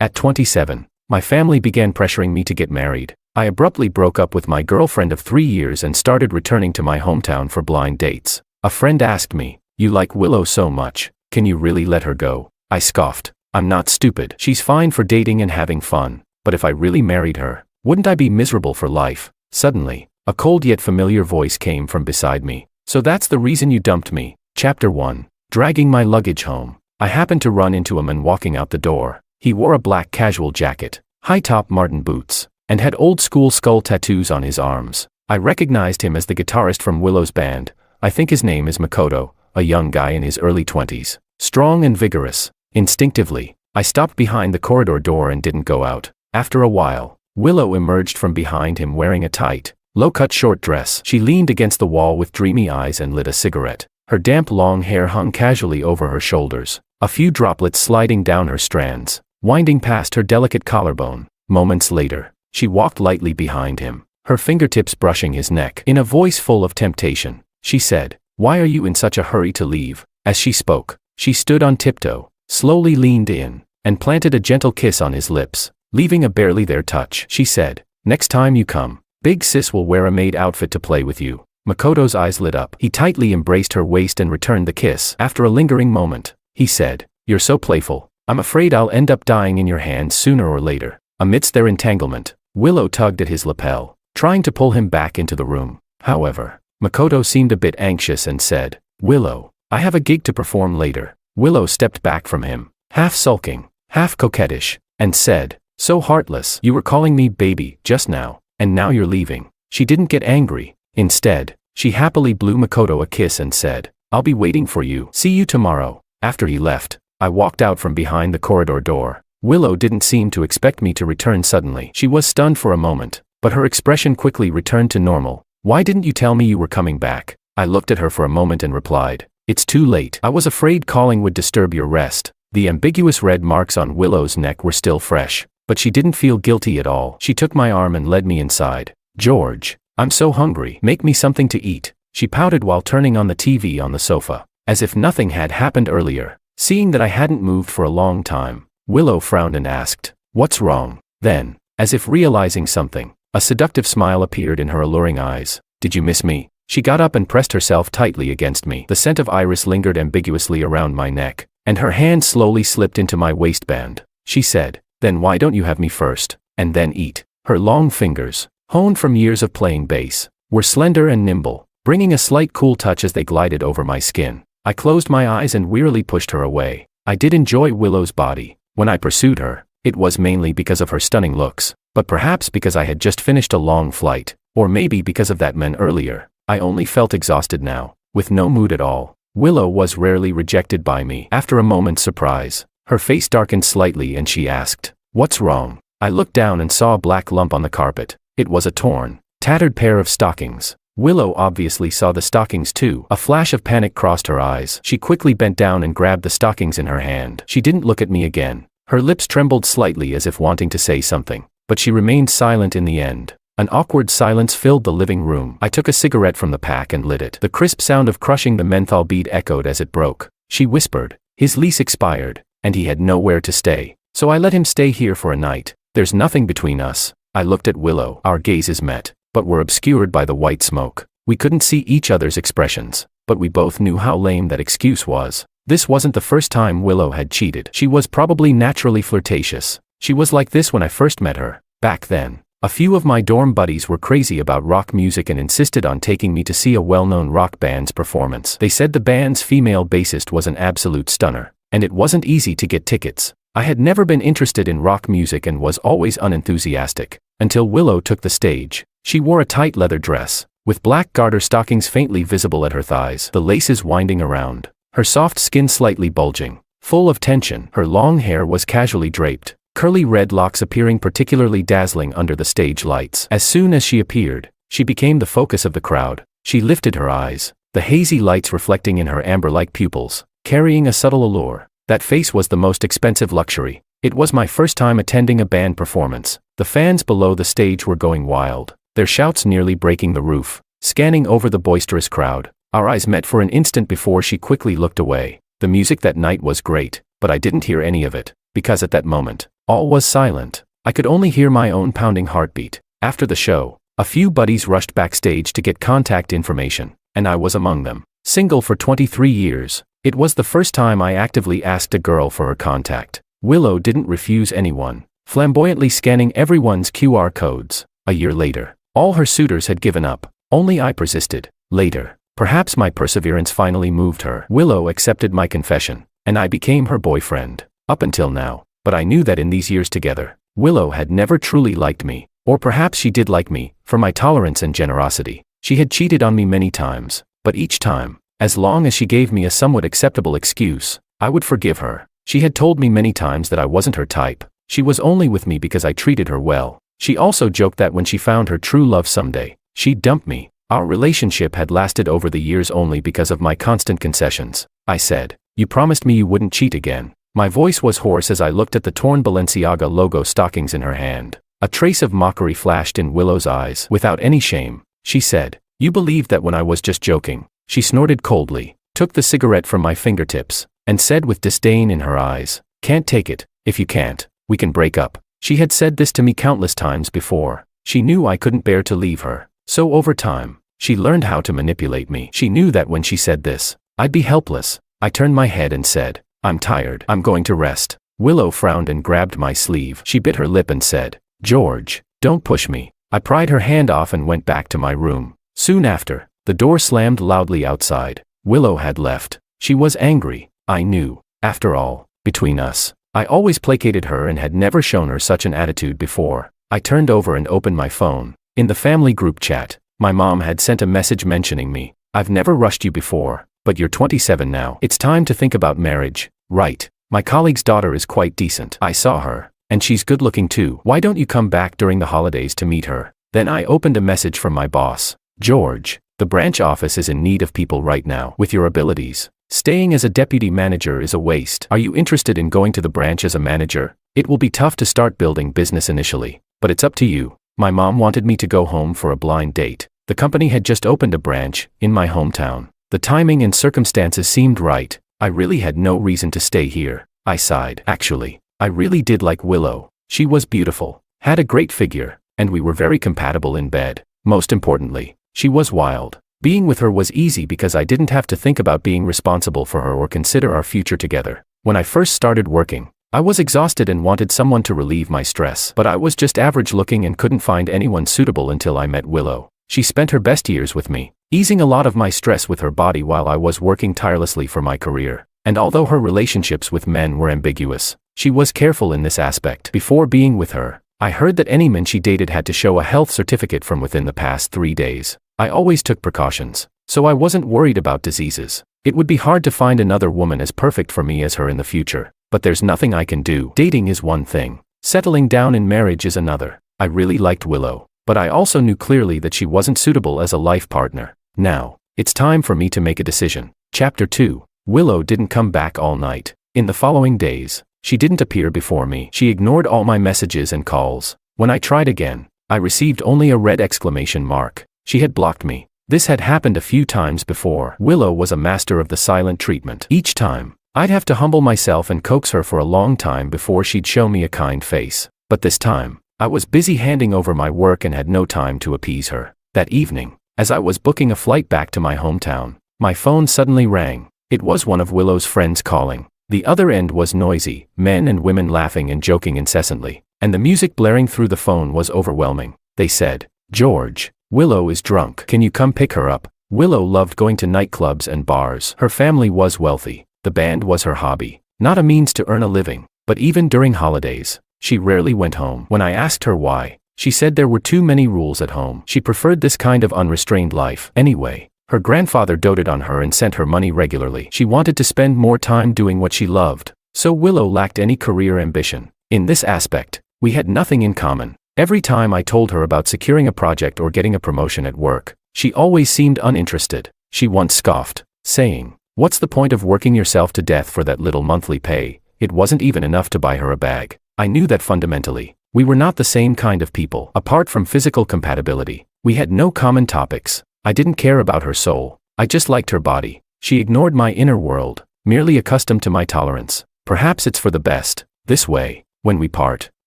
At 27, my family began pressuring me to get married. I abruptly broke up with my girlfriend of 3 years and started returning to my hometown for blind dates. A friend asked me, "You like Willow so much, can you really let her go?" I scoffed. "I'm not stupid. She's fine for dating and having fun. But if I really married her, wouldn't I be miserable for life?" Suddenly, a cold yet familiar voice came from beside me. "So that's the reason you dumped me." Chapter 1. Dragging my luggage home. I happened to run into a man walking out the door. He wore a black casual jacket, high-top Martin boots, and had old-school skull tattoos on his arms. I recognized him as the guitarist from Willow's band. I think his name is Makoto, a young guy in his early 20s. Strong and vigorous. Instinctively, I stopped behind the corridor door and didn't go out. After a while, Willow emerged from behind him wearing a tight, low-cut short dress. She leaned against the wall with dreamy eyes and lit a cigarette. Her damp long hair hung casually over her shoulders, a few droplets sliding down her strands, winding past her delicate collarbone. Moments later, she walked lightly behind him, her fingertips brushing his neck. In a voice full of temptation, she said, "Why are you in such a hurry to leave?" As she spoke, she stood on tiptoe, slowly leaned in, and planted a gentle kiss on his lips, leaving a barely there touch. She said, "Next time you come, Big Sis will wear a maid outfit to play with you." Makoto's eyes lit up. He tightly embraced her waist and returned the kiss. After a lingering moment, he said, "You're so playful. I'm afraid I'll end up dying in your hands sooner or later." Amidst their entanglement, Willow tugged at his lapel, trying to pull him back into the room. However, Makoto seemed a bit anxious and said, "Willow, I have a gig to perform later." Willow stepped back from him, half sulking, half coquettish, and said, "So heartless. You were calling me baby just now, and now you're leaving." She didn't get angry. Instead, she happily blew Makoto a kiss and said, "I'll be waiting for you. See you tomorrow." After he left, I walked out from behind the corridor door. Willow didn't seem to expect me to return suddenly. She was stunned for a moment, but her expression quickly returned to normal. "Why didn't you tell me you were coming back?" I looked at her for a moment and replied, "It's too late. I was afraid calling would disturb your rest." The ambiguous red marks on Willow's neck were still fresh, but she didn't feel guilty at all. She took my arm and led me inside. "George, I'm so hungry. Make me something to eat." She pouted while turning on the TV on the sofa, as if nothing had happened earlier. Seeing that I hadn't moved for a long time, Willow frowned and asked, "What's wrong?" Then, as if realizing something, a seductive smile appeared in her alluring eyes. "Did you miss me?" She got up and pressed herself tightly against me. The scent of iris lingered ambiguously around my neck, and her hand slowly slipped into my waistband. She said, "Then why don't you have me first, and then eat?" Her long fingers, honed from years of playing bass, were slender and nimble, bringing a slight cool touch as they glided over my skin. I closed my eyes and wearily pushed her away. I did enjoy Willow's body. When I pursued her, it was mainly because of her stunning looks, but perhaps because I had just finished a long flight, or maybe because of that man earlier. I only felt exhausted now, with no mood at all. Willow was rarely rejected by me. After a moment's surprise, her face darkened slightly and she asked, "What's wrong?" I looked down and saw a black lump on the carpet. It was a torn, tattered pair of stockings. Willow obviously saw the stockings too. A flash of panic crossed her eyes. She quickly bent down and grabbed the stockings in her hand. She didn't look at me again. Her lips trembled slightly as if wanting to say something, but she remained silent in the end. An awkward silence filled the living room. I took a cigarette from the pack and lit it. The crisp sound of crushing the menthol bead echoed as it broke. She whispered, "His lease expired, and he had nowhere to stay. So I let him stay here for a night. There's nothing between us." I looked at Willow. Our gazes met, but were obscured by the white smoke. We couldn't see each other's expressions, but we both knew how lame that excuse was. This wasn't the first time Willow had cheated. She was probably naturally flirtatious. She was like this when I first met her. Back then, a few of my dorm buddies were crazy about rock music and insisted on taking me to see a well-known rock band's performance. They said the band's female bassist was an absolute stunner, and it wasn't easy to get tickets. I had never been interested in rock music and was always unenthusiastic, until Willow took the stage. She wore a tight leather dress, with black garter stockings faintly visible at her thighs, the laces winding around, her soft skin slightly bulging, full of tension. Her long hair was casually draped, curly red locks appearing particularly dazzling under the stage lights. As soon as she appeared, she became the focus of the crowd. She lifted her eyes, the hazy lights reflecting in her amber-like pupils, carrying a subtle allure. That face was the most expensive luxury. It was my first time attending a band performance. The fans below the stage were going wild, their shouts nearly breaking the roof. Scanning over the boisterous crowd, our eyes met for an instant before she quickly looked away. The music that night was great, but I didn't hear any of it, because at that moment, All was silent. I could only hear my own pounding heartbeat. After the show, a few buddies rushed backstage to get contact information, and I was among them. Single for 23 years, it was the first time I actively asked a girl for her contact. Willow didn't refuse anyone, flamboyantly scanning everyone's QR codes. A year later, all her suitors had given up. Only I persisted. Later, perhaps my perseverance finally moved her. Willow accepted my confession, and I became her boyfriend. Up until now, but I knew that in these years together, Willow had never truly liked me, or perhaps she did like me, for my tolerance and generosity. She had cheated on me many times, but each time, as long as she gave me a somewhat acceptable excuse, I would forgive her. She had told me many times that I wasn't her type. She was only with me because I treated her well. She also joked that when she found her true love someday, she'd dump me. Our relationship had lasted over the years only because of my constant concessions. I said, "You promised me you wouldn't cheat again." My voice was hoarse as I looked at the torn Balenciaga logo stockings in her hand. A trace of mockery flashed in Willow's eyes. Without any shame, she said, "You believed that when I was just joking." She snorted coldly, took the cigarette from my fingertips, and said with disdain in her eyes, "Can't take it. If you can't, we can break up." She had said this to me countless times before. She knew I couldn't bear to leave her. So over time, she learned how to manipulate me. She knew that when she said this, I'd be helpless. I turned my head and said, "I'm tired. I'm going to rest." Willow frowned and grabbed my sleeve. She bit her lip and said, "George, don't push me." I pried her hand off and went back to my room. Soon after, the door slammed loudly outside. Willow had left. She was angry, I knew. After all, between us, I always placated her and had never shown her such an attitude before. I turned over and opened my phone. In the family group chat, my mom had sent a message mentioning me. "I've never rushed you before, but you're 27 now. It's time to think about marriage, right? My colleague's daughter is quite decent. I saw her, and she's good looking too. Why don't you come back during the holidays to meet her?" Then I opened a message from my boss. "George, the branch office is in need of people right now with your abilities. Staying as a deputy manager is a waste. Are you interested in going to the branch as a manager? It will be tough to start building business initially, but it's up to you." My mom wanted me to go home for a blind date. The company had just opened a branch in my hometown. The timing and circumstances seemed right. I really had no reason to stay here. I sighed. Actually, I really did like Willow. She was beautiful, had a great figure, and we were very compatible in bed. Most importantly, she was wild. Being with her was easy because I didn't have to think about being responsible for her or consider our future together. When I first started working, I was exhausted and wanted someone to relieve my stress. But I was just average looking and couldn't find anyone suitable until I met Willow. She spent her best years with me, easing a lot of my stress with her body while I was working tirelessly for my career. And although her relationships with men were ambiguous, she was careful in this aspect. Before being with her, I heard that any man she dated had to show a health certificate from within the past 3 days. I always took precautions, so I wasn't worried about diseases. It would be hard to find another woman as perfect for me as her in the future, but there's nothing I can do. Dating is one thing, settling down in marriage is another. I really liked Willow, but I also knew clearly that she wasn't suitable as a life partner. Now, it's time for me to make a decision. Chapter 2. Willow didn't come back all night. In the following days, she didn't appear before me. She ignored all my messages and calls. When I tried again, I received only a red exclamation mark. She had blocked me. This had happened a few times before. Willow was a master of the silent treatment. Each time, I'd have to humble myself and coax her for a long time before she'd show me a kind face. But this time, I was busy handing over my work and had no time to appease her. That evening, as I was booking a flight back to my hometown, my phone suddenly rang. It was one of Willow's friends calling. The other end was noisy, men and women laughing and joking incessantly, and the music blaring through the phone was overwhelming. They said, "George, Willow is drunk. Can you come pick her up?" Willow loved going to nightclubs and bars. Her family was wealthy. The band was her hobby, not a means to earn a living. But even during holidays, she rarely went home. When I asked her why, she said there were too many rules at home. She preferred this kind of unrestrained life. Anyway, her grandfather doted on her and sent her money regularly. She wanted to spend more time doing what she loved, so Willow lacked any career ambition. In this aspect, we had nothing in common. Every time I told her about securing a project or getting a promotion at work, she always seemed uninterested. She once scoffed, saying, "What's the point of working yourself to death for that little monthly pay?" It wasn't even enough to buy her a bag. I knew that fundamentally, we were not the same kind of people. Apart from physical compatibility, we had no common topics. I didn't care about her soul. I just liked her body. She ignored my inner world, merely accustomed to my tolerance. Perhaps it's for the best. This way, When we part,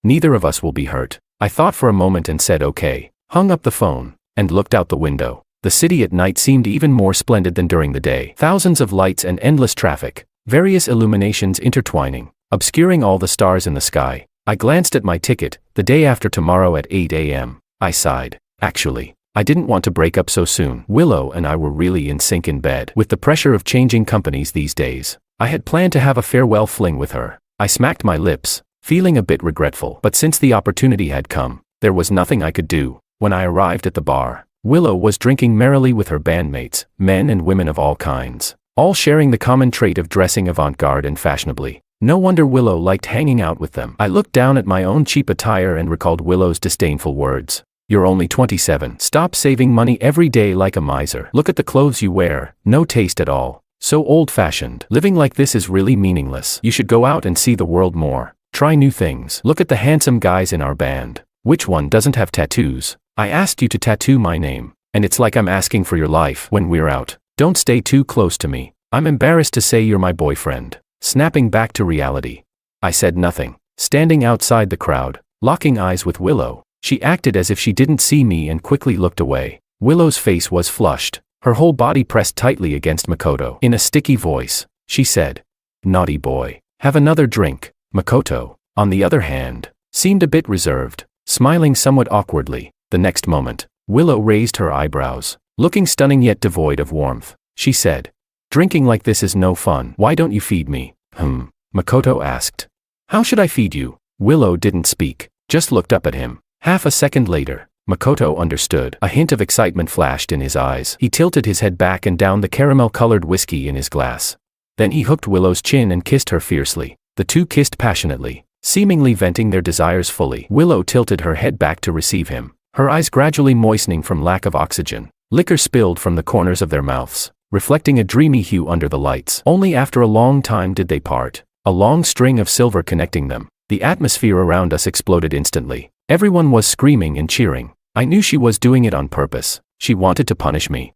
neither of us will be hurt. I thought for a moment and said okay, hung up the phone, and looked out the window. The city at night seemed even more splendid than during the day. Thousands of lights and endless traffic, various illuminations intertwining, obscuring all the stars in the sky. I glanced at my ticket, the day after tomorrow at 8 a.m. I sighed. Actually, I didn't want to break up so soon. Willow and I were really in sync in bed. With the pressure of changing companies these days, I had planned to have a farewell fling with her. I smacked my lips, feeling a bit regretful. But since the opportunity had come, there was nothing I could do. When I arrived at the bar, Willow was drinking merrily with her bandmates, men and women of all kinds, all sharing the common trait of dressing avant-garde and fashionably. No wonder Willow liked hanging out with them. I looked down at my own cheap attire and recalled Willow's disdainful words. You're only 27. Stop saving money every day like a miser. Look at the clothes you wear, no taste at all. So old-fashioned. Living like this is really meaningless. You should go out and see the world more. Try new things. Look at the handsome guys in our band. Which one doesn't have tattoos? I asked you to tattoo my name, and it's like I'm asking for your life. When we're out, don't stay too close to me. I'm embarrassed to say you're my boyfriend. Snapping back to reality, I said nothing, standing outside the crowd, locking eyes with Willow. She acted as if she didn't see me and quickly looked away. Willow's face was flushed, her whole body pressed tightly against Makoto. In a sticky voice, she said, "Naughty boy, have another drink." Makoto, on the other hand, seemed a bit reserved, smiling somewhat awkwardly. The next moment, Willow raised her eyebrows, looking stunning yet devoid of warmth. She said, "Drinking like this is no fun. Why don't you feed me?" Makoto asked. "How should I feed you?" Willow didn't speak, just looked up at him. Half a second later, Makoto understood. A hint of excitement flashed in his eyes. He tilted his head back and downed the caramel-colored whiskey in his glass. Then he hooked Willow's chin and kissed her fiercely. The two kissed passionately, seemingly venting their desires fully. Willow tilted her head back to receive him, her eyes gradually moistening from lack of oxygen. Liquor spilled from the corners of their mouths, reflecting a dreamy hue under the lights. Only after a long time did they part, a long string of silver connecting them. The atmosphere around us exploded instantly. Everyone was screaming and cheering. I knew she was doing it on purpose. She wanted to punish me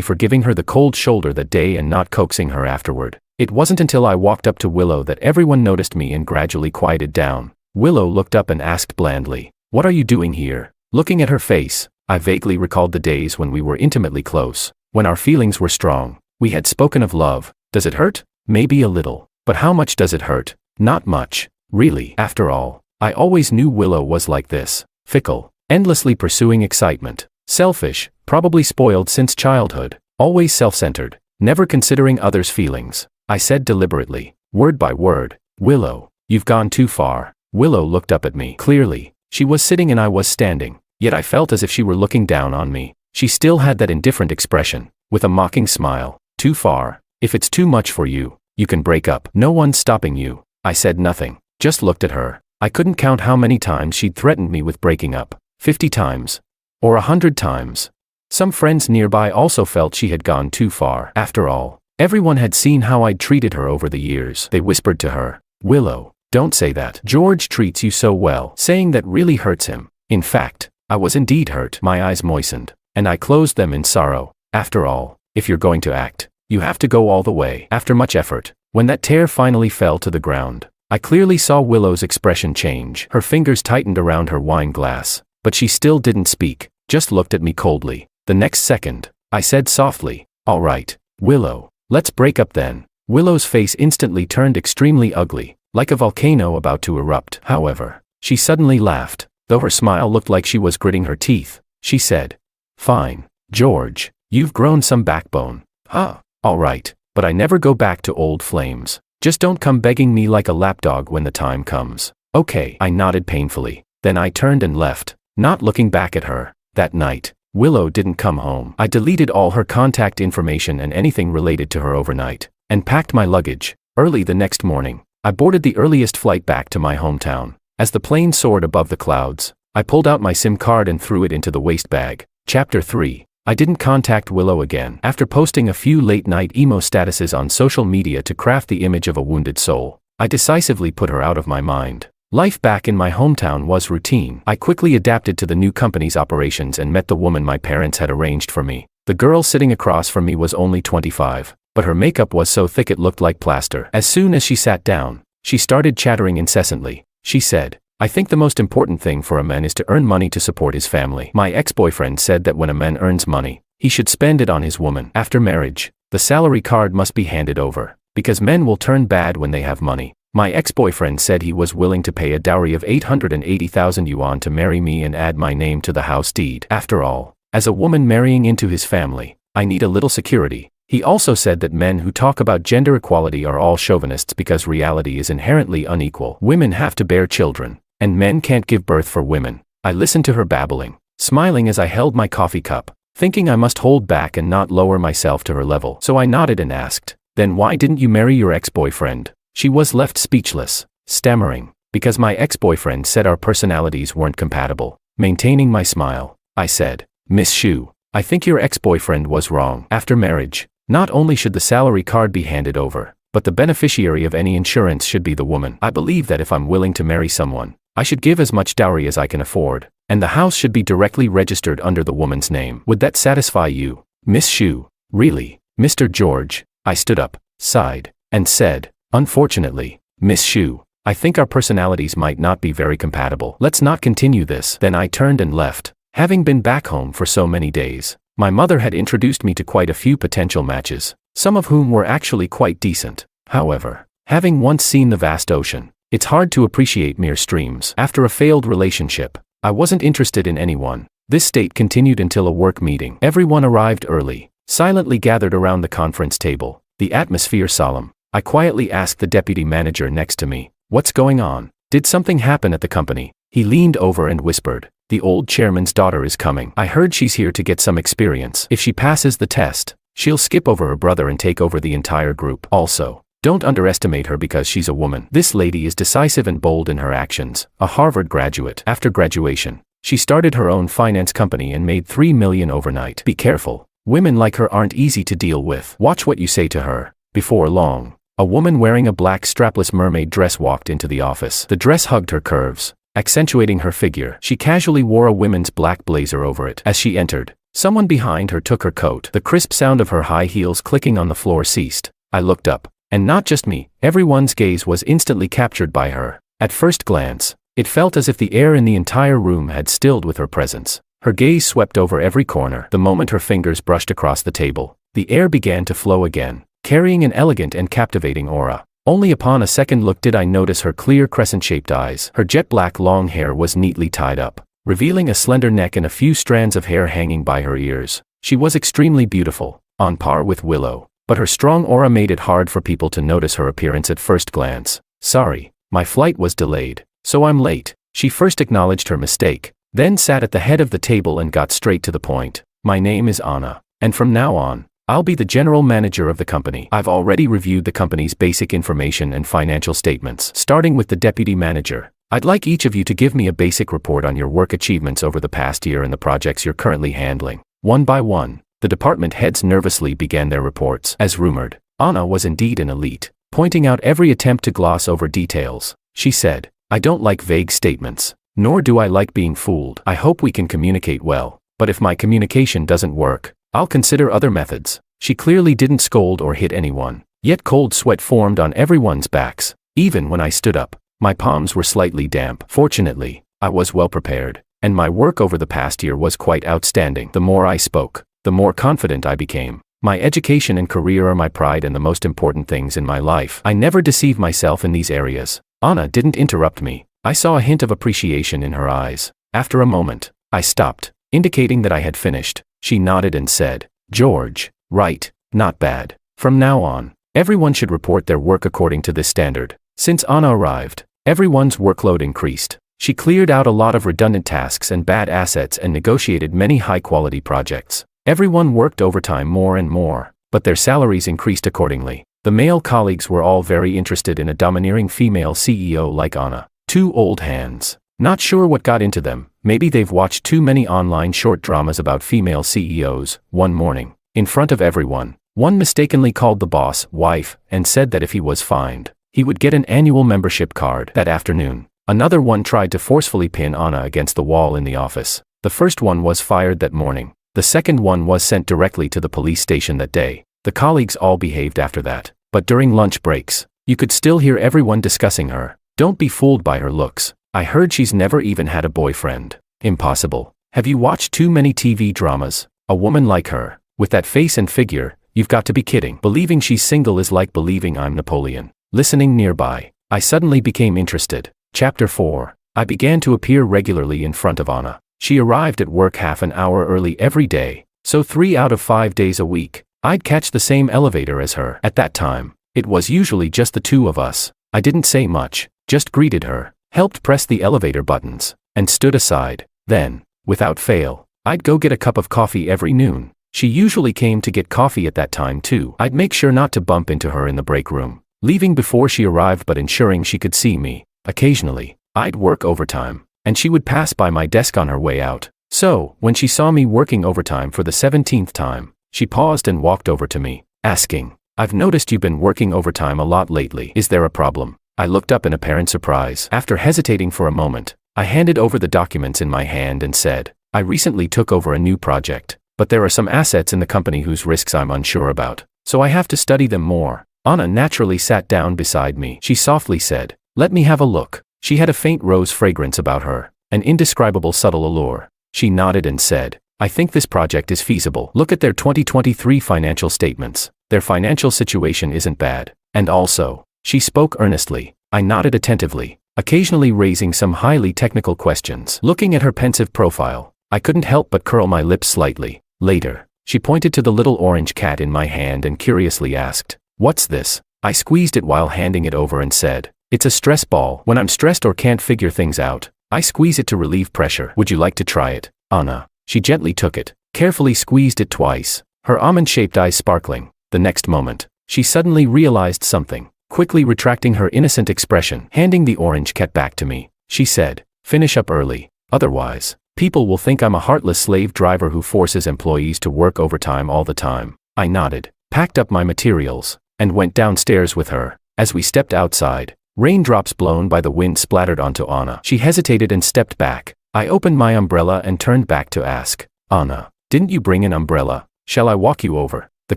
for giving her the cold shoulder that day and not coaxing her afterward. It wasn't until I walked up to Willow that everyone noticed me and gradually quieted down. Willow looked up and asked blandly, "What are you doing here?" Looking at her face, I vaguely recalled the days when we were intimately close, when our feelings were strong. We had spoken of love. Does it hurt? Maybe a little. But how much does it hurt? Not much, really. After all, I always knew Willow was like this. Fickle, endlessly pursuing excitement. Selfish, probably spoiled since childhood. Always self-centered, never considering others' feelings. I said deliberately, word by word, "Willow, you've gone too far." Willow looked up at me. Clearly, she was sitting and I was standing, yet I felt as if she were looking down on me. She still had that indifferent expression, with a mocking smile. "Too far? If it's too much for you, you can break up. No one's stopping you." I said nothing, just looked at her. I couldn't count how many times she'd threatened me with breaking up. 50 times. Or 100 times. Some friends nearby also felt she had gone too far. After all, everyone had seen how I'd treated her over the years. They whispered to her, "Willow, don't say that. George treats you so well." Saying that really hurts him. In fact, I was indeed hurt. My eyes moistened, and I closed them in sorrow. After all, if you're going to act, you have to go all the way. After much effort, when that tear finally fell to the ground, I clearly saw Willow's expression change. Her fingers tightened around her wine glass, but she still didn't speak, just looked at me coldly. The next second, I said softly, "All right, Willow, let's break up then." Willow's face instantly turned extremely ugly, like a volcano about to erupt. However, she suddenly laughed, though her smile looked like she was gritting her teeth. She said, "Fine, George, you've grown some backbone. All right, but I never go back to old flames. Just don't come begging me like a lapdog when the time comes." "Okay." I nodded painfully. Then I turned and left, not looking back at her. That night, Willow didn't come home. I deleted all her contact information and anything related to her overnight, and packed my luggage. Early the next morning, I boarded the earliest flight back to my hometown. As the plane soared above the clouds, I pulled out my SIM card and threw it into the waste bag. Chapter 3. I didn't contact Willow again. After posting a few late-night emo statuses on social media to craft the image of a wounded soul, I decisively put her out of my mind. Life back in my hometown was routine. I quickly adapted to the new company's operations and met the woman my parents had arranged for me. The girl sitting across from me was only 25, but her makeup was so thick it looked like plaster. As soon as she sat down, she started chattering incessantly. she said. I think the most important thing for a man is to earn money to support his family. My ex-boyfriend said that when a man earns money, he should spend it on his woman. After marriage, the salary card must be handed over, because men will turn bad when they have money. My ex-boyfriend said he was willing to pay a dowry of 880,000 yuan to marry me and add my name to the house deed. After all, as a woman marrying into his family, I need a little security. He also said that men who talk about gender equality are all chauvinists because reality is inherently unequal. Women have to bear children, and men can't give birth for women. I listened to her babbling, smiling as I held my coffee cup, thinking I must hold back and not lower myself to her level. So I nodded and asked, "Then why didn't you marry your ex-boyfriend?" She was left speechless, stammering, "Because my ex-boyfriend said our personalities weren't compatible." Maintaining my smile, I said, "Miss Xu, I think your ex-boyfriend was wrong. After marriage, not only should the salary card be handed over, but the beneficiary of any insurance should be the woman. I believe that if I'm willing to marry someone, I should give as much dowry as I can afford, and the house should be directly registered under the woman's name. Would that satisfy you, Miss Xu?" "Really, Mr. George?" I stood up, sighed, and said, "Unfortunately, Miss Xu, I think our personalities might not be very compatible. Let's not continue this." Then I turned and left. Having been back home for so many days, my mother had introduced me to quite a few potential matches, some of whom were actually quite decent. However, having once seen the vast ocean, it's hard to appreciate mere streams. After a failed relationship, I wasn't interested in anyone. This state continued until a work meeting. Everyone arrived early, silently gathered around the conference table, the atmosphere solemn. I quietly asked the deputy manager next to me, "What's going on? Did something happen at the company?" He leaned over and whispered, "The old chairman's daughter is coming. I heard she's here to get some experience. If she passes the test, she'll skip over her brother and take over the entire group. Also, don't underestimate her because she's a woman. This lady is decisive and bold in her actions, a Harvard graduate. After graduation, she started her own finance company and made 3 million overnight. Be careful, women like her aren't easy to deal with. Watch what you say to her." Before long, a woman wearing a black strapless mermaid dress walked into the office. The dress hugged her curves, accentuating her figure. She casually wore a women's black blazer over it. As she entered, someone behind her took her coat. The crisp sound of her high heels clicking on the floor ceased. I looked up. And not just me, everyone's gaze was instantly captured by her. At first glance, it felt as if the air in the entire room had stilled with her presence. Her gaze swept over every corner. The moment her fingers brushed across the table, the air began to flow again, carrying an elegant and captivating aura. Only upon a second look did I notice her clear crescent-shaped eyes. Her jet-black long hair was neatly tied up, revealing a slender neck and a few strands of hair hanging by her ears. She was extremely beautiful, on par with Willow. But her strong aura made it hard for people to notice her appearance at first glance. "Sorry, my flight was delayed, so I'm late." She first acknowledged her mistake, then sat at the head of the table and got straight to the point. "My name is Anna, and from now on, I'll be the general manager of the company. I've already reviewed the company's basic information and financial statements. Starting with the deputy manager, I'd like each of you to give me a basic report on your work achievements over the past year and the projects you're currently handling." One by one, the department heads nervously began their reports. As rumored, Anna was indeed an elite, pointing out every attempt to gloss over details. She said, "I don't like vague statements, nor do I like being fooled. I hope we can communicate well, but if my communication doesn't work, I'll consider other methods." She clearly didn't scold or hit anyone, yet cold sweat formed on everyone's backs. Even when I stood up, my palms were slightly damp. Fortunately, I was well prepared, and my work over the past year was quite outstanding. The more I spoke, the more confident I became. My education and career are my pride and the most important things in my life. I never deceive myself in these areas. Anna didn't interrupt me. I saw a hint of appreciation in her eyes. After a moment, I stopped, indicating that I had finished. She nodded and said, "George, right, not bad. From now on, everyone should report their work according to this standard." Since Anna arrived, everyone's workload increased. She cleared out a lot of redundant tasks and bad assets and negotiated many high-quality projects. Everyone worked overtime more and more, but their salaries increased accordingly. The male colleagues were all very interested in a domineering female CEO like Anna. Two old hands. Not sure what got into them. Maybe they've watched too many online short dramas about female CEOs. One morning, in front of everyone, one mistakenly called the boss wife and said that if he was fined, he would get an annual membership card. That afternoon, another one tried to forcefully pin Anna against the wall in the office. The first one was fired that morning. The second one was sent directly to the police station that day. The colleagues all behaved after that, but during lunch breaks, you could still hear everyone discussing her. Don't be fooled by her looks. I heard she's never even had a boyfriend. Impossible. Have you watched too many TV dramas? A woman like her, with that face and figure, you've got to be kidding. Believing she's single is like believing I'm Napoleon. Listening nearby, I suddenly became interested. Chapter 4. I began to appear regularly in front of Anna. She arrived at work half an hour early every day, so 3 out of 5 days a week, I'd catch the same elevator as her. At that time, it was usually just the two of us. I didn't say much, just greeted her, helped press the elevator buttons, and stood aside. Then, without fail, I'd go get a cup of coffee every noon. She usually came to get coffee at that time too. I'd make sure not to bump into her in the break room, leaving before she arrived but ensuring she could see me. Occasionally, I'd work overtime, and she would pass by my desk on her way out. So, when she saw me working overtime for the 17th time, she paused and walked over to me, asking, "I've noticed you've been working overtime a lot lately. Is there a problem?" I looked up in apparent surprise. After hesitating for a moment, I handed over the documents in my hand and said, "I recently took over a new project, but there are some assets in the company whose risks I'm unsure about, so I have to study them more." Anna naturally sat down beside me. She softly said, "Let me have a look." She had a faint rose fragrance about her, an indescribable subtle allure. She nodded and said, "I think this project is feasible. Look at their 2023 financial statements. Their financial situation isn't bad. And also," she spoke earnestly. I nodded attentively, occasionally raising some highly technical questions. Looking at her pensive profile, I couldn't help but curl my lips slightly. Later, she pointed to the little orange cat in my hand and curiously asked, "What's this?" I squeezed it while handing it over and said, "It's a stress ball. When I'm stressed or can't figure things out, I squeeze it to relieve pressure. Would you like to try it, Anna?" She gently took it, carefully squeezed it twice, her almond-shaped eyes sparkling. The next moment, she suddenly realized something. Quickly retracting her innocent expression, handing the orange cat back to me, she said, "Finish up early. Otherwise, people will think I'm a heartless slave driver who forces employees to work overtime all the time." I nodded, packed up my materials, and went downstairs with her. As we stepped outside, raindrops blown by the wind splattered onto Anna. She hesitated and stepped back. I opened my umbrella and turned back to ask, "Anna, didn't you bring an umbrella? Shall I walk you over?" The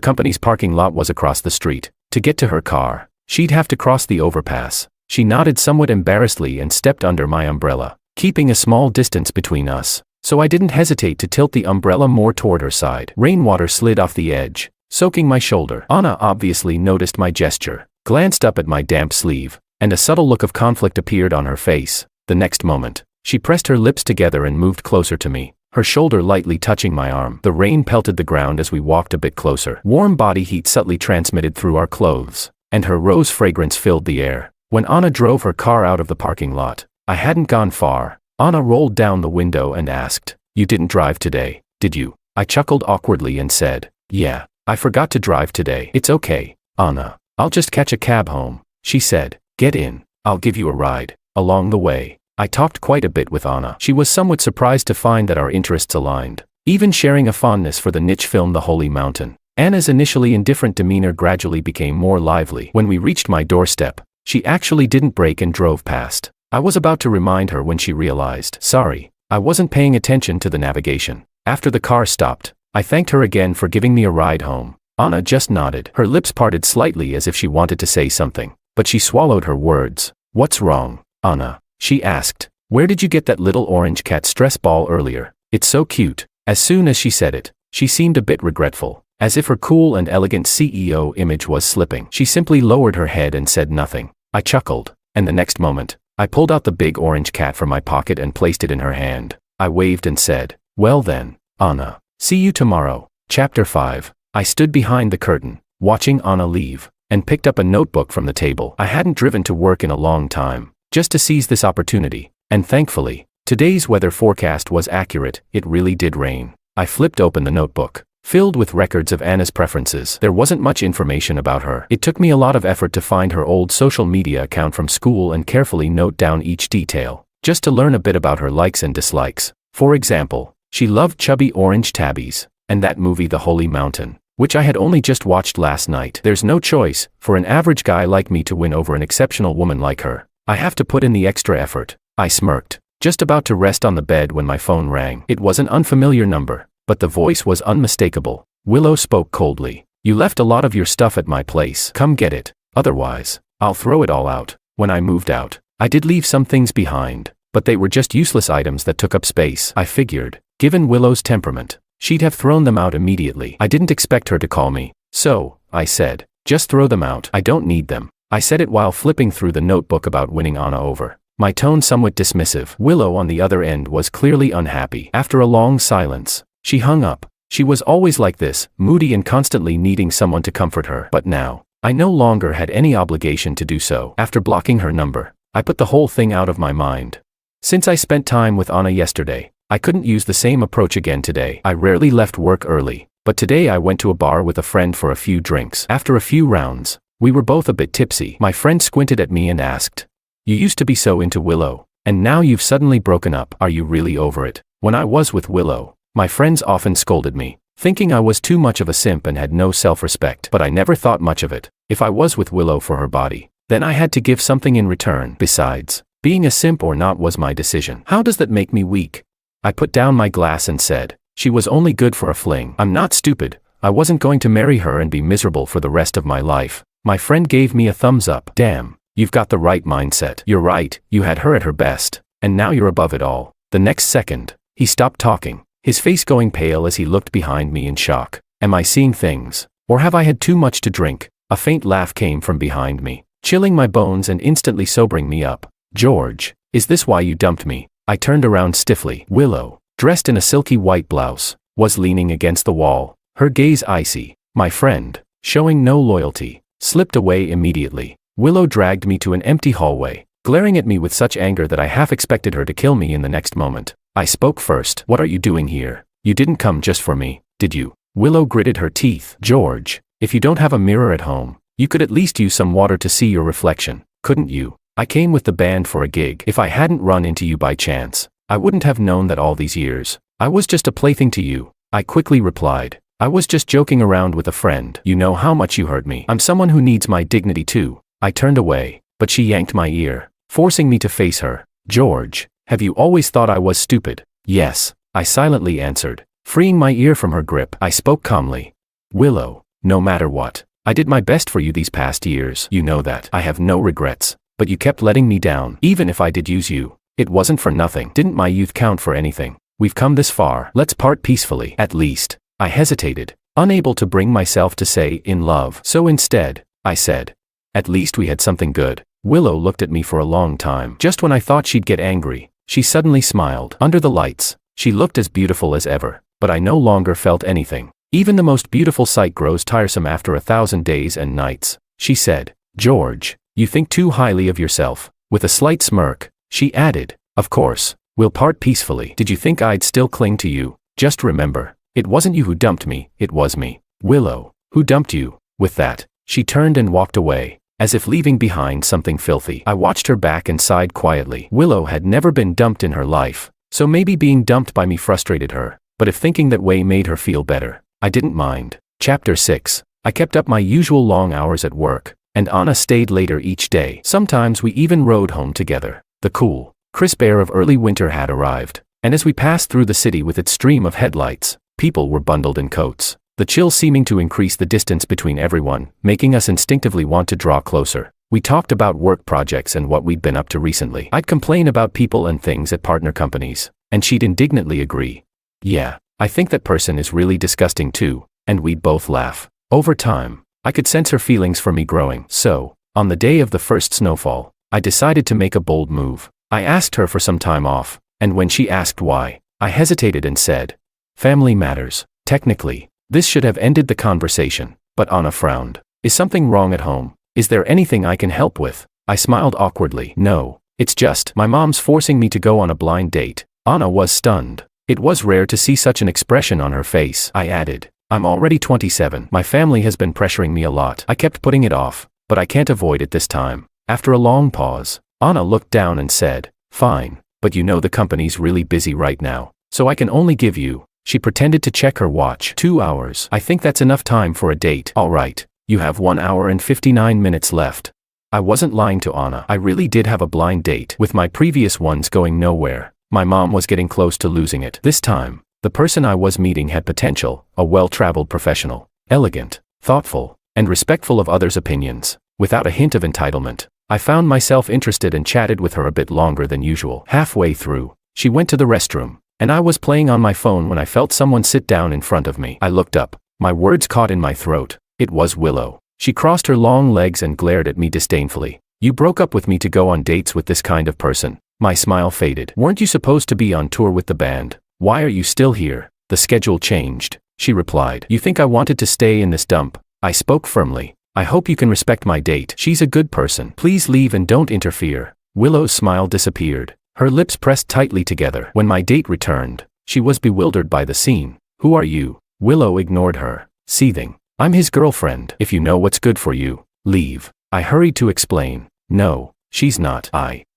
company's parking lot was across the street. To get to her car, she'd have to cross the overpass. She nodded somewhat embarrassedly and stepped under my umbrella, keeping a small distance between us, so I didn't hesitate to tilt the umbrella more toward her side. Rainwater slid off the edge, soaking my shoulder. Anna obviously noticed my gesture, glanced up at my damp sleeve, and a subtle look of conflict appeared on her face. The next moment, she pressed her lips together and moved closer to me, her shoulder lightly touching my arm. The rain pelted the ground as we walked a bit closer. Warm body heat subtly transmitted through our clothes, and her rose fragrance filled the air. When Anna drove her car out of the parking lot, I hadn't gone far. Anna rolled down the window and asked, "You didn't drive today, did you?" I chuckled awkwardly and said, "Yeah, I forgot to drive today." "It's okay, Anna. I'll just catch a cab home," she said. "Get in. I'll give you a ride." Along the way, I talked quite a bit with Anna. She was somewhat surprised to find that our interests aligned, even sharing a fondness for the niche film The Holy Mountain. Anna's initially indifferent demeanor gradually became more lively. When we reached my doorstep, she actually didn't brake and drove past. I was about to remind her when she realized, "Sorry, I wasn't paying attention to the navigation." After the car stopped, I thanked her again for giving me a ride home. Anna just nodded. Her lips parted slightly as if she wanted to say something, but she swallowed her words. "What's wrong, Anna?" she asked. "Where did you get that little orange cat stress ball earlier? It's so cute." As soon as she said it, she seemed a bit regretful, as if her cool and elegant CEO image was slipping. She simply lowered her head and said nothing. I chuckled, and the next moment, I pulled out the big orange cat from my pocket and placed it in her hand. I waved and said, "Well then, Anna, see you tomorrow." Chapter 5. I stood behind the curtain, watching Anna leave, and picked up a notebook from the table. I hadn't driven to work in a long time, just to seize this opportunity, and thankfully, today's weather forecast was accurate. It really did rain. I flipped open the notebook, filled with records of Anna's preferences. There wasn't much information about her. It took me a lot of effort to find her old social media account from school and carefully note down each detail, just to learn a bit about her likes and dislikes. For example, she loved chubby orange tabbies, and that movie The Holy Mountain, which I had only just watched last night. There's no choice for an average guy like me to win over an exceptional woman like her. I have to put in the extra effort. I smirked, just about to rest on the bed when my phone rang. It was an unfamiliar number, but the voice was unmistakable. Willow spoke coldly. "You left a lot of your stuff at my place. Come get it. Otherwise, I'll throw it all out." When I moved out, I did leave some things behind, but they were just useless items that took up space. I figured, given Willow's temperament, she'd have thrown them out immediately. I didn't expect her to call me. So, I said, just throw them out. I don't need them. I said it while flipping through the notebook about winning Anna over, my tone somewhat dismissive. Willow on the other end was clearly unhappy. After a long silence, she hung up. She was always like this, moody and constantly needing someone to comfort her. But now, I no longer had any obligation to do so. After blocking her number, I put the whole thing out of my mind. Since I spent time with Anna yesterday, I couldn't use the same approach again today. I rarely left work early, but today I went to a bar with a friend for a few drinks. After a few rounds, we were both a bit tipsy. My friend squinted at me and asked, "You used to be so into Willow, and now you've suddenly broken up. Are you really over it?" When I was with Willow, my friends often scolded me, thinking I was too much of a simp and had no self-respect. But I never thought much of it. If I was with Willow for her body, then I had to give something in return. Besides, being a simp or not was my decision. How does that make me weak? I put down my glass and said, "She was only good for a fling. I'm not stupid. I wasn't going to marry her and be miserable for the rest of my life." My friend gave me a thumbs up. "Damn, you've got the right mindset. You're right, you had her at her best, and now you're above it all." The next second, he stopped talking, his face going pale as he looked behind me in shock. Am I seeing things? Or have I had too much to drink? A faint laugh came from behind me, chilling my bones and instantly sobering me up. "George, is this why you dumped me?" I turned around stiffly. Willow, dressed in a silky white blouse, was leaning against the wall, her gaze icy. My friend, showing no loyalty, slipped away immediately. Willow dragged me to an empty hallway, glaring at me with such anger that I half expected her to kill me in the next moment. I spoke first. "What are you doing here? You didn't come just for me, did you?" Willow gritted her teeth. "George, if you don't have a mirror at home, you could at least use some water to see your reflection, couldn't you? I came with the band for a gig. If I hadn't run into you by chance, I wouldn't have known that all these years. I was just a plaything to you," I quickly replied. "I was just joking around with a friend. You know how much you hurt me. I'm someone who needs my dignity too." I turned away, but she yanked my ear, forcing me to face her. "George, have you always thought I was stupid?" "Yes," I silently answered, freeing my ear from her grip. I spoke calmly. "Willow, no matter what, I did my best for you these past years. You know that. I have no regrets, but you kept letting me down. Even if I did use you, it wasn't for nothing. Didn't my youth count for anything? We've come this far. Let's part peacefully, at least." I hesitated, unable to bring myself to say "in love." So instead, I said, "At least we had something good." Willow looked at me for a long time. Just when I thought she'd get angry, she suddenly smiled. Under the lights, she looked as beautiful as ever, but I no longer felt anything. Even the most beautiful sight grows tiresome after 1,000 days and nights. She said, "George, you think too highly of yourself." With a slight smirk, she added, "Of course, we'll part peacefully. Did you think I'd still cling to you? Just remember, it wasn't you who dumped me, it was me." "Willow, who dumped you?" With that, she turned and walked away, as if leaving behind something filthy. I watched her back and sighed quietly. Willow had never been dumped in her life, so maybe being dumped by me frustrated her, but if thinking that way made her feel better, I didn't mind. Chapter 6. I kept up my usual long hours at work, and Anna stayed later each day. Sometimes we even rode home together. The cool, crisp air of early winter had arrived, and as we passed through the city with its stream of headlights, people were bundled in coats, the chill seeming to increase the distance between everyone, making us instinctively want to draw closer. We talked about work projects and what we'd been up to recently. I'd complain about people and things at partner companies, and she'd indignantly agree. "Yeah, I think that person is really disgusting too," and we'd both laugh. Over time, I could sense her feelings for me growing. So, on the day of the first snowfall, I decided to make a bold move. I asked her for some time off, and when she asked why, I hesitated and said, "Family matters." Technically, this should have ended the conversation, but Anna frowned. "Is something wrong at home? Is there anything I can help with?" I smiled awkwardly. "No, it's just, my mom's forcing me to go on a blind date." Anna was stunned. It was rare to see such an expression on her face. I added, "I'm already 27. My family has been pressuring me a lot. I kept putting it off, but I can't avoid it this time." After a long pause, Anna looked down and said, "Fine, but you know the company's really busy right now, so I can only give you." She pretended to check her watch. 2 hours. "I think that's enough time for a date." "All right, you have 1 hour and 59 minutes left." I wasn't lying to Anna. I really did have a blind date. With my previous ones going nowhere, my mom was getting close to losing it. This time, the person I was meeting had potential, a well-traveled professional, elegant, thoughtful, and respectful of others' opinions, without a hint of entitlement. I found myself interested and chatted with her a bit longer than usual. Halfway through, she went to the restroom, and I was playing on my phone when I felt someone sit down in front of me. I looked up, my words caught in my throat. It was Willow. She crossed her long legs and glared at me disdainfully. You broke up with me to go on dates with this kind of person. My smile faded. Weren't you supposed to be on tour with the band? Why are you still here? The schedule changed, she replied. You think I wanted to stay in this dump? I spoke firmly. I hope you can respect my date. She's a good person. Please leave and don't interfere. Willow's smile disappeared. Her lips pressed tightly together. When my date returned, she was bewildered by the scene. Who are you? Willow ignored her, seething. I'm his girlfriend. If you know what's good for you, leave. I hurried to explain. No, she's not.